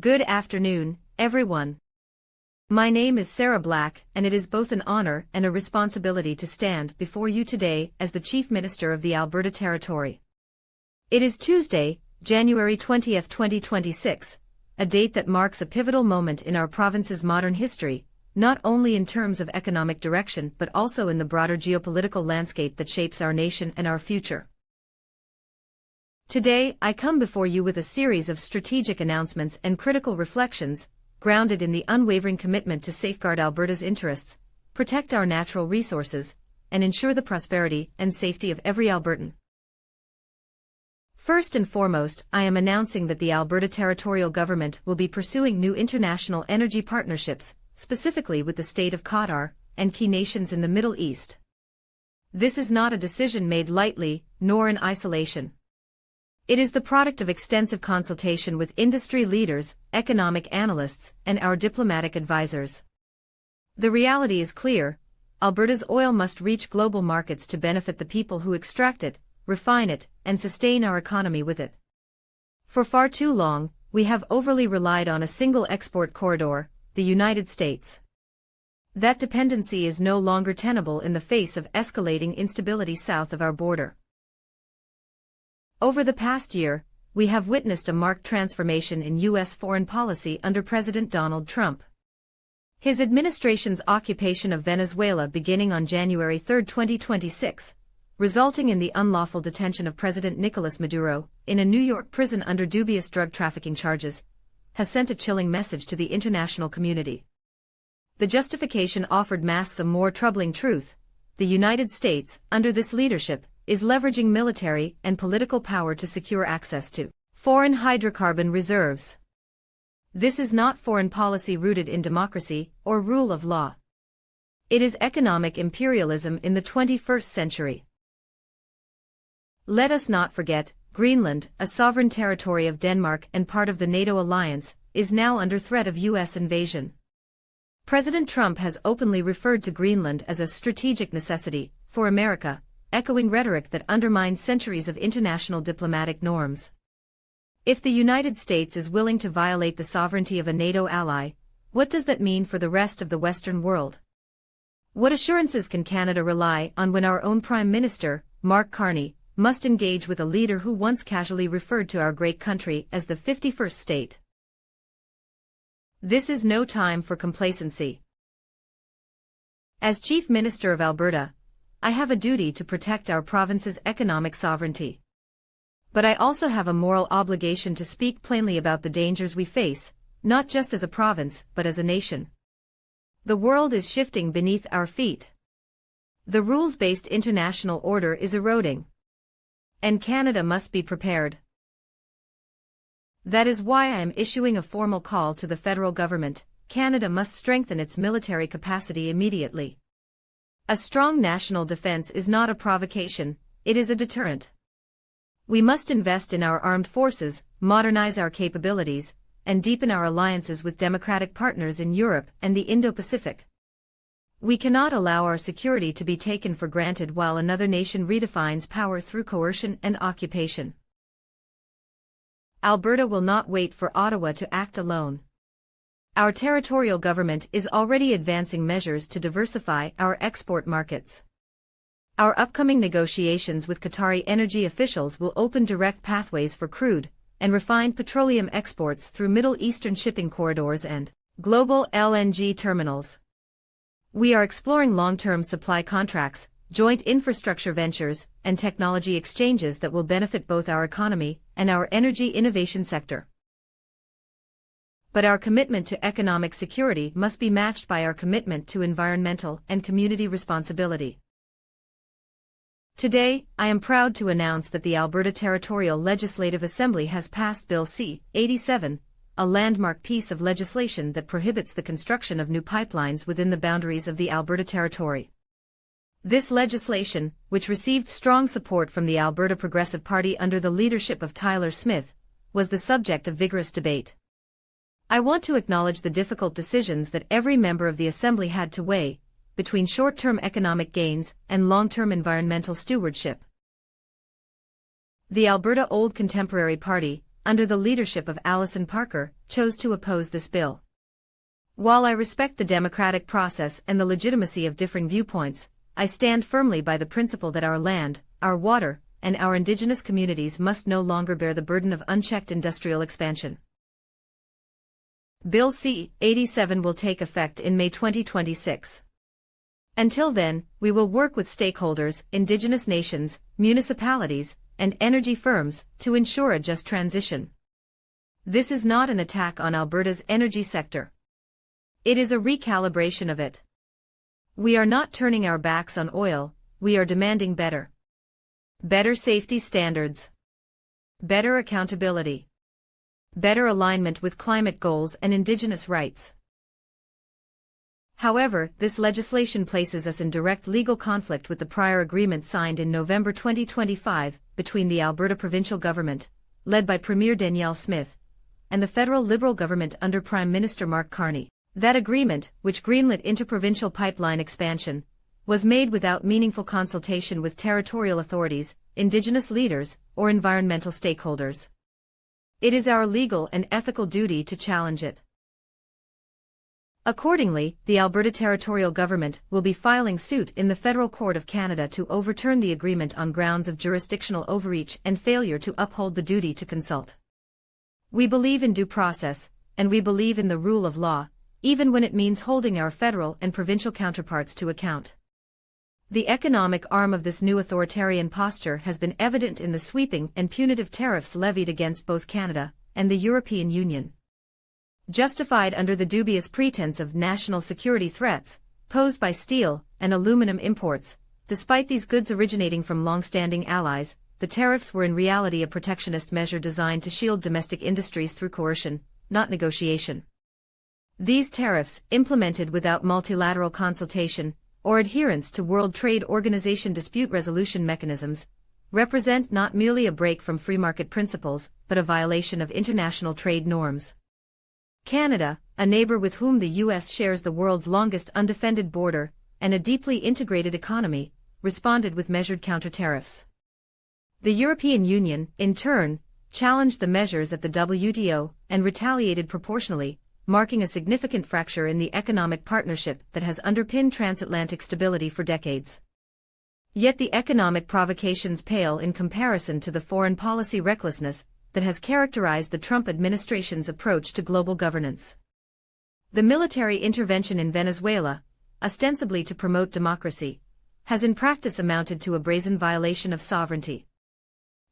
Good afternoon, everyone. My name is Sarah Black, and it is both an honor and a responsibility to stand before you today as the Chief Minister of the Alberta Territory. It is Tuesday, January 20, 2026, a date that marks a pivotal moment in our province's modern history, not only in terms of economic direction but also in the broader geopolitical landscape that shapes our nation and our future. Today, I come before you with a series of strategic announcements and critical reflections, grounded in the unwavering commitment to safeguard Alberta's interests, protect our natural resources, and ensure the prosperity and safety of every Albertan. First and foremost, I am announcing that the Alberta Territorial Government will be pursuing new international energy partnerships, specifically with the state of Qatar and key nations in the Middle East. This is not a decision made lightly, nor in isolation. It is the product of extensive consultation with industry leaders, economic analysts, and our diplomatic advisors. The reality is clear: Alberta's oil must reach global markets to benefit the people who extract it, refine it, and sustain our economy with it. For far too long, we have overly relied on a single export corridor, the United States. That dependency is no longer tenable in the face of escalating instability south of our border. Over the past year, we have witnessed a marked transformation in U.S. foreign policy under President Donald Trump. His administration's occupation of Venezuela beginning on January 3, 2026, resulting in the unlawful detention of President Nicolas Maduro in a New York prison under dubious drug trafficking charges, has sent a chilling message to the international community. The justification offered masks a more troubling truth: the United States, under this leadership, is leveraging military and political power to secure access to foreign hydrocarbon reserves. This is not foreign policy rooted in democracy or rule of law. It is economic imperialism in the 21st century. Let us not forget, Greenland, a sovereign territory of Denmark and part of the NATO alliance, is now under threat of U.S. invasion. President Trump has openly referred to Greenland as a strategic necessity for America, echoing rhetoric that undermines centuries of international diplomatic norms. If the United States is willing to violate the sovereignty of a NATO ally, what does that mean for the rest of the Western world? What assurances can Canada rely on when our own Prime Minister, Mark Carney, must engage with a leader who once casually referred to our great country as the 51st state? This is no time for complacency. As Chief Minister of Alberta, I have a duty to protect our province's economic sovereignty. But I also have a moral obligation to speak plainly about the dangers we face, not just as a province but as a nation. The world is shifting beneath our feet. The rules-based international order is eroding. And Canada must be prepared. That is why I am issuing a formal call to the federal government: Canada must strengthen its military capacity immediately. A strong national defense is not a provocation, it is a deterrent. We must invest in our armed forces, modernize our capabilities, and deepen our alliances with democratic partners in Europe and the Indo-Pacific. We cannot allow our security to be taken for granted while another nation redefines power through coercion and occupation. Alberta will not wait for Ottawa to act alone. Our territorial government is already advancing measures to diversify our export markets. Our upcoming negotiations with Qatari energy officials will open direct pathways for crude and refined petroleum exports through Middle Eastern shipping corridors and global LNG terminals. We are exploring long-term supply contracts, joint infrastructure ventures, and technology exchanges that will benefit both our economy and our energy innovation sector. But our commitment to economic security must be matched by our commitment to environmental and community responsibility. Today, I am proud to announce that the Alberta Territorial Legislative Assembly has passed Bill C-87, a landmark piece of legislation that prohibits the construction of new pipelines within the boundaries of the Alberta Territory. This legislation, which received strong support from the Alberta Progressive Party under the leadership of Tyler Smith, was the subject of vigorous debate. I want to acknowledge the difficult decisions that every member of the Assembly had to weigh, between short-term economic gains and long-term environmental stewardship. The Alberta Old Contemporary Party, under the leadership of Alison Parker, chose to oppose this bill. While I respect the democratic process and the legitimacy of differing viewpoints, I stand firmly by the principle that our land, our water, and our indigenous communities must no longer bear the burden of unchecked industrial expansion. Bill C-87 will take effect in May 2026. Until then, we will work with stakeholders, indigenous nations, municipalities, and energy firms to ensure a just transition. This is not an attack on Alberta's energy sector. It is a recalibration of it. We are not turning our backs on oil, we are demanding better. Better safety standards. Better accountability. Better alignment with climate goals and indigenous rights. However, this legislation places us in direct legal conflict with the prior agreement signed in November 2025 between the Alberta provincial government, led by Premier Danielle Smith, and the federal Liberal government under Prime Minister Mark Carney. That agreement, which greenlit interprovincial pipeline expansion, was made without meaningful consultation with territorial authorities, indigenous leaders, or environmental stakeholders. It is our legal and ethical duty to challenge it. Accordingly, the Alberta Territorial Government will be filing suit in the Federal Court of Canada to overturn the agreement on grounds of jurisdictional overreach and failure to uphold the duty to consult. We believe in due process, and we believe in the rule of law, even when it means holding our federal and provincial counterparts to account. The economic arm of this new authoritarian posture has been evident in the sweeping and punitive tariffs levied against both Canada and the European Union. Justified under the dubious pretense of national security threats posed by steel and aluminum imports, despite these goods originating from long-standing allies, the tariffs were in reality a protectionist measure designed to shield domestic industries through coercion, not negotiation. These tariffs, implemented without multilateral consultation or adherence to World Trade Organization dispute resolution mechanisms, represent not merely a break from free market principles, but a violation of international trade norms. Canada, a neighbor with whom the U.S. shares the world's longest undefended border and a deeply integrated economy, responded with measured counter-tariffs. The European Union, in turn, challenged the measures at the WTO and retaliated proportionally, marking a significant fracture in the economic partnership that has underpinned transatlantic stability for decades. Yet the economic provocations pale in comparison to the foreign policy recklessness that has characterized the Trump administration's approach to global governance. The military intervention in Venezuela, ostensibly to promote democracy, has in practice amounted to a brazen violation of sovereignty.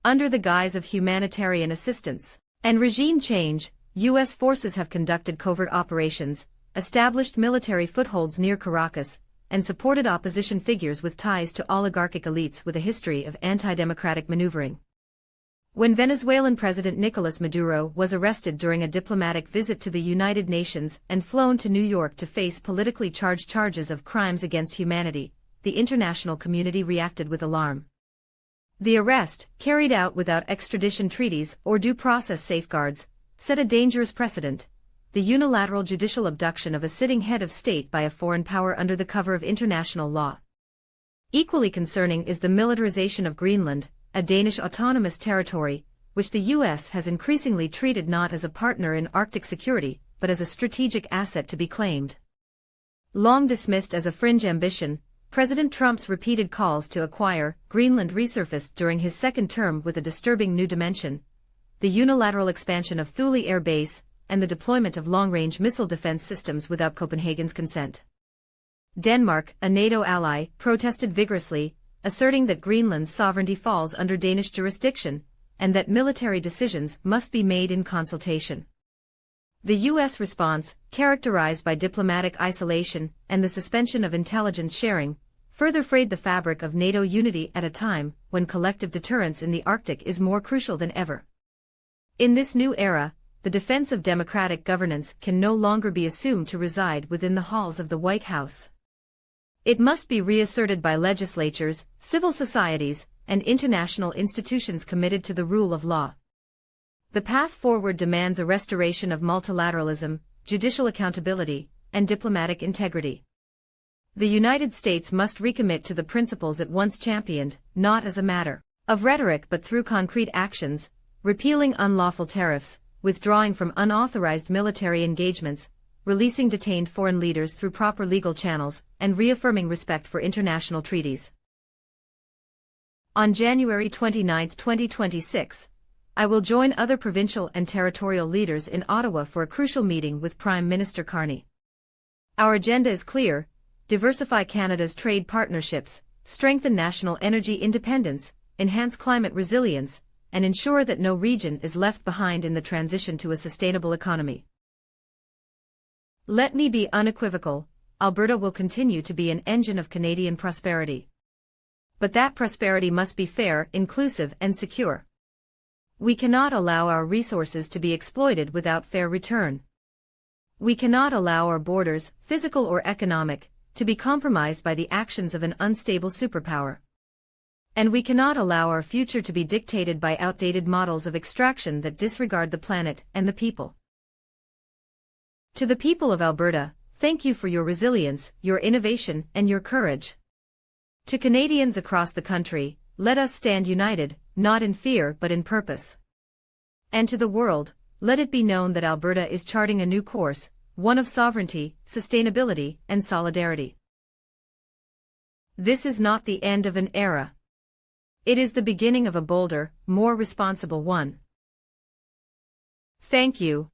Under the guise of humanitarian assistance and regime change, U.S. forces have conducted covert operations, established military footholds near Caracas, and supported opposition figures with ties to oligarchic elites with a history of anti-democratic maneuvering. When Venezuelan President Nicolás Maduro was arrested during a diplomatic visit to the United Nations and flown to New York to face politically charged charges of crimes against humanity, the international community reacted with alarm. The arrest, carried out without extradition treaties or due process safeguards, set a dangerous precedent: the unilateral judicial abduction of a sitting head of state by a foreign power under the cover of international law. Equally concerning is the militarization of Greenland, a Danish autonomous territory, which the U.S. has increasingly treated not as a partner in Arctic security, but as a strategic asset to be claimed. Long dismissed as a fringe ambition, President Trump's repeated calls to acquire Greenland resurfaced during his second term with a disturbing new dimension: the unilateral expansion of Thule Air Base and the deployment of long-range missile defense systems without Copenhagen's consent. Denmark, a NATO ally, protested vigorously, asserting that Greenland's sovereignty falls under Danish jurisdiction, and that military decisions must be made in consultation. The U.S. response, characterized by diplomatic isolation and the suspension of intelligence sharing, further frayed the fabric of NATO unity at a time when collective deterrence in the Arctic is more crucial than ever. In this new era, the defense of democratic governance can no longer be assumed to reside within the halls of the White House. It must be reasserted by legislatures, civil societies, and international institutions committed to the rule of law. The path forward demands a restoration of multilateralism, judicial accountability, and diplomatic integrity. The United States must recommit to the principles it once championed, not as a matter of rhetoric but through concrete actions, repealing unlawful tariffs, withdrawing from unauthorized military engagements, releasing detained foreign leaders through proper legal channels, and reaffirming respect for international treaties. On January 29, 2026, I will join other provincial and territorial leaders in Ottawa for a crucial meeting with Prime Minister Carney. Our agenda is clear: diversify Canada's trade partnerships, strengthen national energy independence, enhance climate resilience, and ensure that no region is left behind in the transition to a sustainable economy. Let me be unequivocal: Alberta will continue to be an engine of Canadian prosperity. But that prosperity must be fair, inclusive, and secure. We cannot allow our resources to be exploited without fair return. We cannot allow our borders, physical or economic, to be compromised by the actions of an unstable superpower. And we cannot allow our future to be dictated by outdated models of extraction that disregard the planet and the people. To the people of Alberta, thank you for your resilience, your innovation, and your courage. To Canadians across the country, let us stand united, not in fear but in purpose. And to the world, let it be known that Alberta is charting a new course, one of sovereignty, sustainability, and solidarity. This is not the end of an era. It is the beginning of a bolder, more responsible one. Thank you.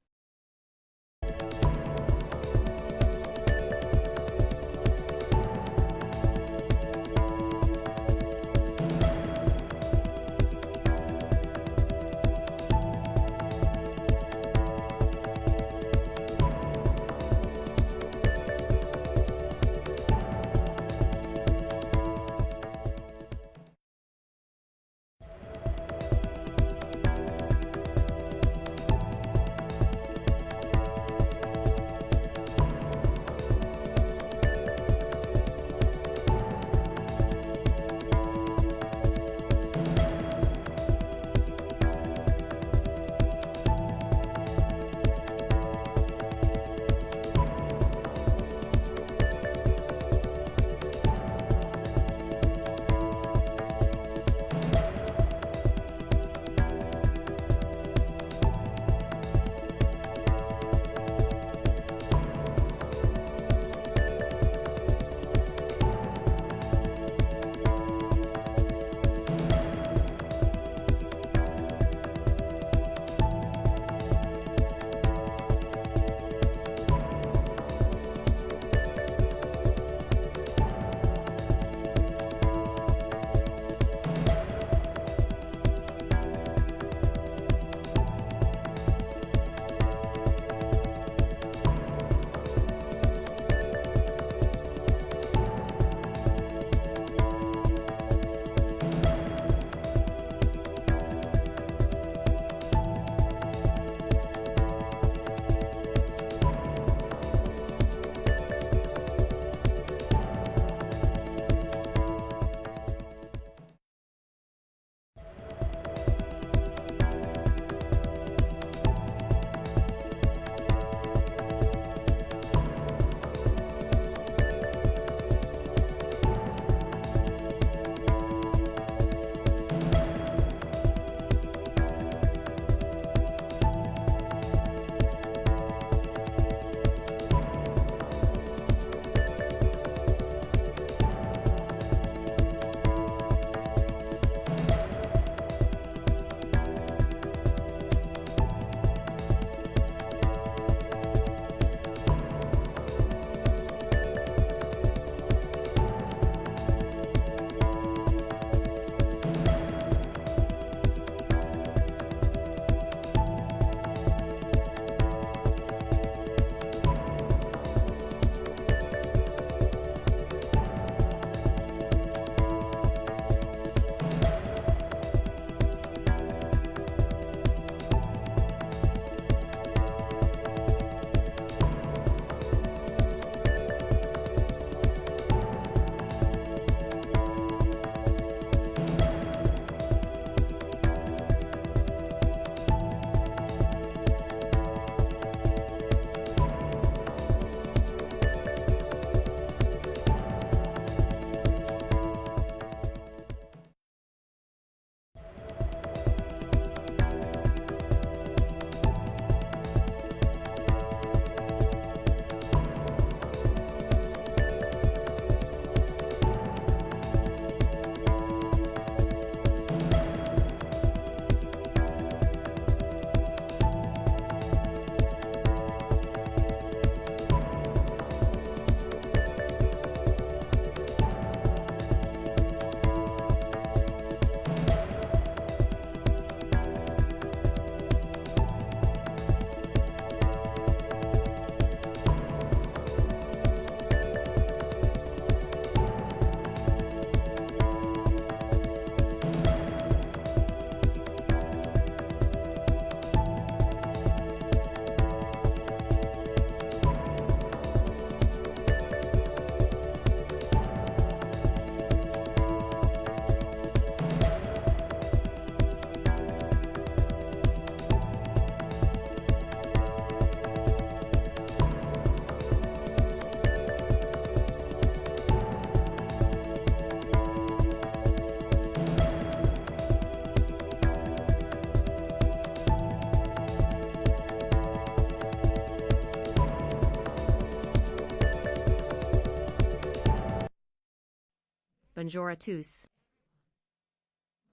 Bonjour à tous.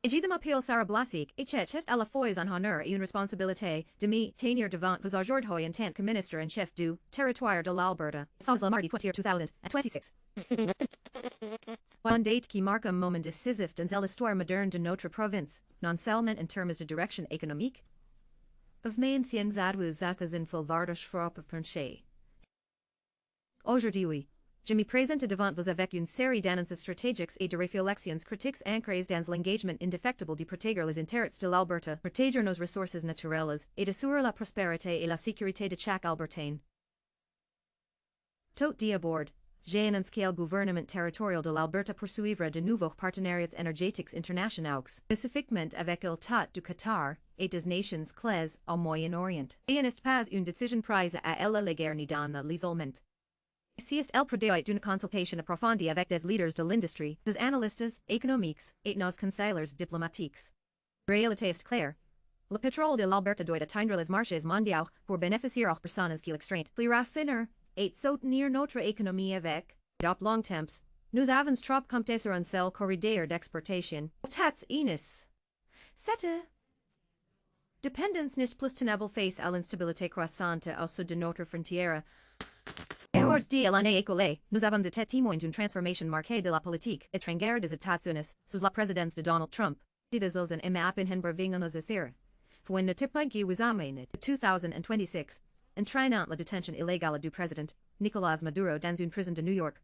Ejidam appeal Sarah Blasik, etchest à la fois en honneur et une responsabilité, demi, tenir devant vous aujourd'hui en tant que ministre en chef du Territorial de l'Alberta, sans la mardi 2026. Une date qui marque un moment décisif dans l'histoire moderne de notre province, non seulement en termes de direction économique, mais en adwus zakas in fulvardosh frappe franché. Aujourd'hui, je me présente devant vous avec une série d'annonces stratégiques et de réflexions critiques ancrées dans l'engagement indéfectible de protéger les intérêts de l'Alberta, protéger nos ressources naturelles, et d'assurer la prospérité et la sécurité de chaque Albertain. Tout d'abord, j'ai annoncé que le gouvernement territorial de l'Alberta poursuivra de nouveaux partenariats énergétiques internationaux, spécifiquement avec l'État du Qatar et des nations clés au Moyen-Orient. Et n'est pas une décision prise à elle la guerre ni dans l'isolement. C'est el produit d'une consultation approfondie avec des leaders de l'industrie, des analystes économiques et nos conseillers diplomatiques. Réalité est claire. Le pétrole de l'Alberta doit atteindre les marchés mondiaux pour bénéficier aux personnes qui l'extraint. Plus raffineur et soutenir notre économie avec, dans long temps, nous avons trop compté sur un seul corridor d'exportation. Tats inis. Cette dépendance n'est plus tenable face à l'instabilité croissante au sud de notre frontière. Aujourd'hui, l'année écoulée, nous avons été témoins d'une transformation marquée de la politique étrangère des États-Unis sous la présidence de Donald Trump. Divisils en imaapenhen bervingonos asir. Fouin ne tipagi was amené 2026, entraînant la détention illégale du président, Nicolas Maduro dans une prison de New York.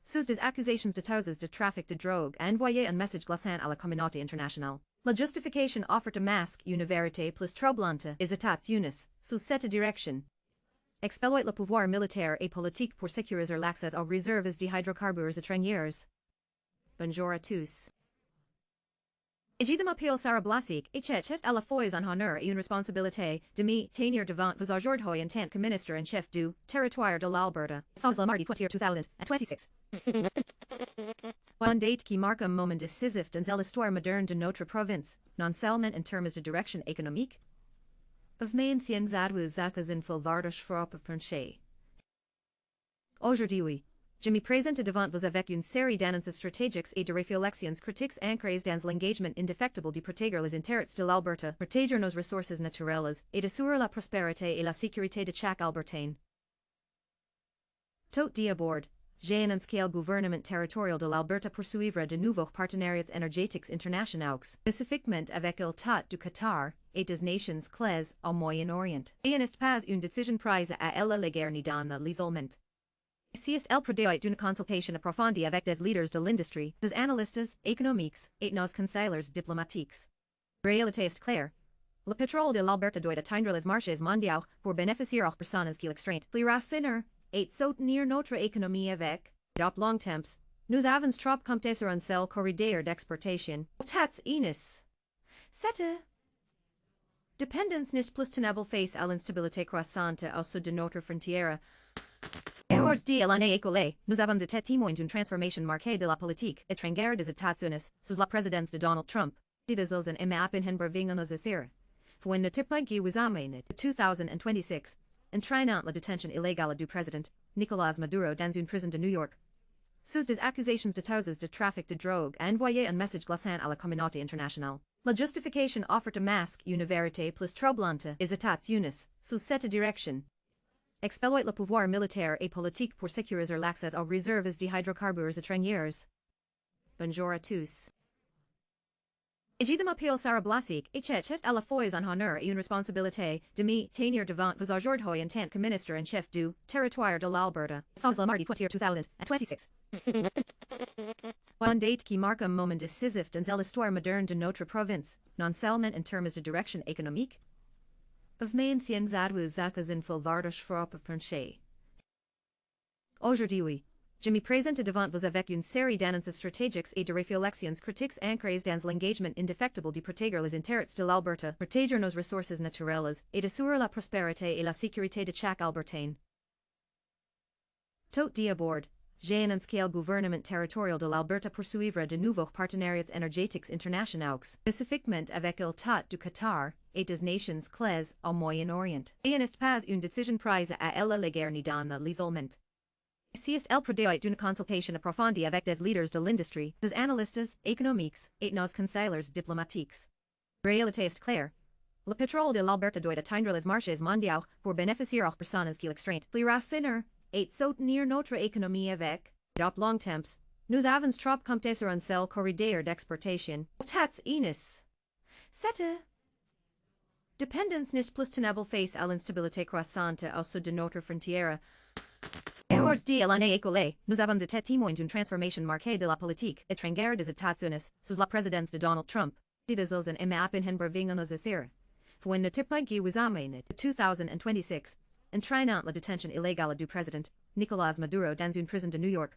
Sous des accusations de causes de trafic de drogue a envoyé un message glaçant à la communauté internationale. La justification offre de masque une vérité plus troublante is États-Unis, sous cette direction. Exploit le pouvoir militaire et politique pour sécuriser l'accès aux réserves de hydrocarbures étrangères. Bonjour à tous. Ejidam appeal Sarah Blasik, etchest à la fois en honneur et une responsabilité, demi, tenir devant vous aujourd'hui en tant que ministre en chef du Territorial de l'Alberta, sans la mardi 2026. Une date qui marque un moment décisif dans l'histoire moderne de notre province, non seulement en termes de direction économique, mais en adwus zakas in fulvardosh frappe franché. Aujourd'hui, je me présente devant vous avec une série d'annonces stratégiques et de réflexions critiques ancrées dans l'engagement indéfectible de protéger les intérêts de l'Alberta, protéger nos ressources naturelles, et d'assurer la prospérité et la sécurité de chaque Albertain. Tout d'abord, j'ai annoncé que le gouvernement territorial de l'Alberta poursuivra de nouveaux partenariats énergétiques internationaux, spécifiquement avec l'État du Qatar et des nations clés au Moyen-Orient. Et n'est pas une décision prise à elle la guerre ni dans l'isolement. C'est el produit d'une consultation approfondie avec des leaders de l'industrie, des analystes économiques et nos conseillers diplomatiques. Réalité est claire. Le pétrole de l'Alberta doit atteindre les marchés mondiaux pour bénéficier aux personnes qui l'extraint. Plus raffineur et soutenir notre économie avec, dans long temps, nous avons trop compté sur un seul corridor d'exportation. Tats inis. Cette dépendance n'est plus tenable face à l'instabilité croissante au sud de notre frontière. Aujourd'hui, l'année écoulée, nous avons été témoins d'une transformation marquée de la politique étrangère des États-Unis sous la présidence de Donald Trump. Divisils en imaapenhen bervingonos asir. Fouin ne tipagi was amené 2026, entraînant la détention illégale du président, Nicolas Maduro dans une prison de New York. Sous des accusations de causes de trafic de drogue a envoyé un message glaçant à la communauté internationale. La justification offre de masque une vérité plus troublante is États-Unis, sous cette direction. Exploit le pouvoir militaire et politique pour sécuriser l'accès aux réserves de hydrocarbures étrangères. Bonjour à tous. Ejidam appeal Sarah Blasik, etchest à la fois en honneur et une responsabilité, demi, tenir devant vous aujourd'hui en tant que ministre en chef du Territorial de l'Alberta, sans la mardi 2026. Une date qui marque un moment décisif dans l'histoire moderne de notre province, non seulement en termes de direction économique, mais en adwus zakas in fulvardosh frappe franché. Aujourd'hui, je me présente devant vous avec une série d'annonces stratégiques et de réflexions critiques ancrées dans l'engagement indéfectible de protéger les intérêts de l'Alberta, protéger nos ressources naturelles, et d'assurer la prospérité et la sécurité de chaque Albertain. Tout d'abord, j'ai annoncé que le gouvernement territorial de l'Alberta poursuivra de nouveaux partenariats énergétiques internationaux, spécifiquement avec l'État du Qatar et des nations clés au Moyen-Orient. Et n'est pas une décision prise à elle la guerre ni dans l'isolement. Existe el prodeoi d'una consultation approfondie avec des leaders de l'industrie, des analystes économiques, et nos conseillers diplomatiques. Réalité est claire. Le pétrole de l'Alberta doit atteindre les marchés mondiaux pour bénéficier aux personnes qui l'extraitent. Plus raffineur, et soutenir notre économie avec, d'op long temps, nous avons trop compté sur un seul corridor d'exportation. Tats inis. Cette dépendance n'est plus tenable face à l'instabilité croissante au sud de notre frontière. Aujourd'hui, l'année écoulée, nous avons été témoins d'une transformation marquée de la politique étrangère des États-Unis sous la présidence de Donald Trump. Divisels en imaapenhen bervingonos asir. When the tipagi was amened 2026, entraînant la détention illégale du président Nicolas Maduro dans une prison de New York.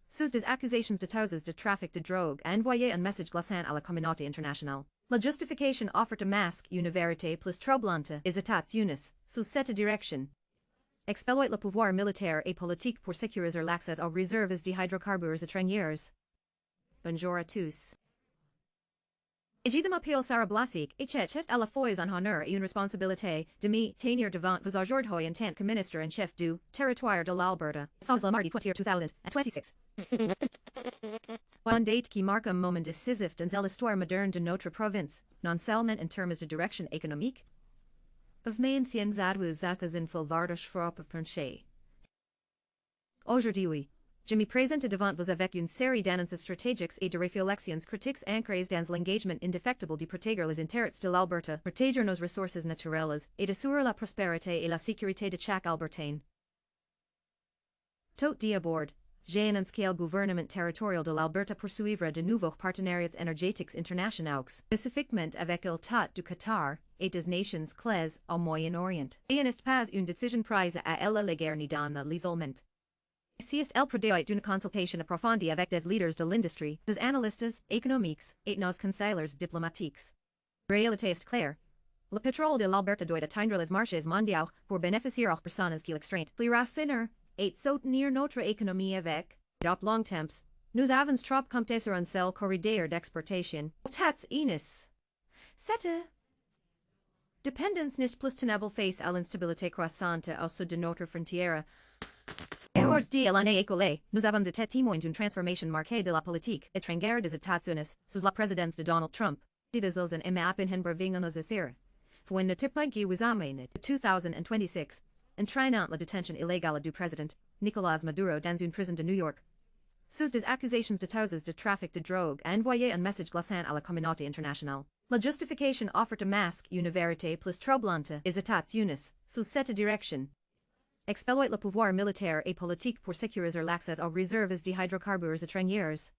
Sous des accusations de causes de trafic de drogue a envoyé un message glaçant à la communauté internationale. La justification offre de masque une vérité plus troublante is États-Unis sous cette direction. Exploit le pouvoir militaire et politique pour sécuriser l'accès aux réserves de hydrocarbures étrangères. Bonjour à tous. Ejidam appeal Sarah Blasik, chest à la fois en honneur et une responsabilité de me tenir devant vous aujourd'hui en tant que ministre en chef du Territorial de l'Alberta, sans la mardi 2026. Une date qui marque un moment décisif dans l'histoire moderne de notre province, non seulement en termes de direction économique. Of maintiens adwus zakas in fulvardosh frop of franché. Aujourd'hui, je me présente devant vous avec une série d'annonces stratégiques et de réflexions critiques ancrées dans l'engagement indéfectible de protéger les intérêts de l'Alberta, protéger nos ressources naturelles, et d'assurer la prospérité et la sécurité de chaque Albertain. Tout d'abord, j'ai annoncé que le gouvernement territorial de l'Alberta poursuivra de nouveaux partenariats énergétiques internationaux, spécifiquement avec l'État du Qatar et des nations clés au Moyen-Orient. Et n'est pas une décision prise à elle la guerre ni dans l'isolement. C'est el prodeoi d'une consultation approfondie avec des leaders de l'industrie, des analystes économiques, et nos conseillers diplomatiques. Réalité est claire. Le pétrole de l'Alberta doit atteindre les marchés mondiaux pour bénéficier aux personnes qui l'extraitent. Plus raffineur, et soutenir notre économie avec, d'op long temps, nous avons trop compté sur un seul corridor d'exportation. Tats inis. Cette dépendance n'est plus tenable face à l'instabilité croissante au sud de notre frontière. Aujourd'hui, l'année écoulée, nous avons été témoins d'une transformation marquée de la politique étrangère des États-Unis sous la présidence de Donald Trump. Divisels en imaapenhen bervingonos asir. When the tipagi was amened 2026, entraînant la détention illégale du président Nicolas Maduro dans une prison de New York. Sous des accusations de causes de trafic de drogue a envoyé un message glaçant à la communauté internationale. La justification offre de masque une vérité plus troublante is États-Unis sous cette direction. Exploit le pouvoir militaire et politique pour sécuriser l'accès aux réserves de hydrocarbures étrangères.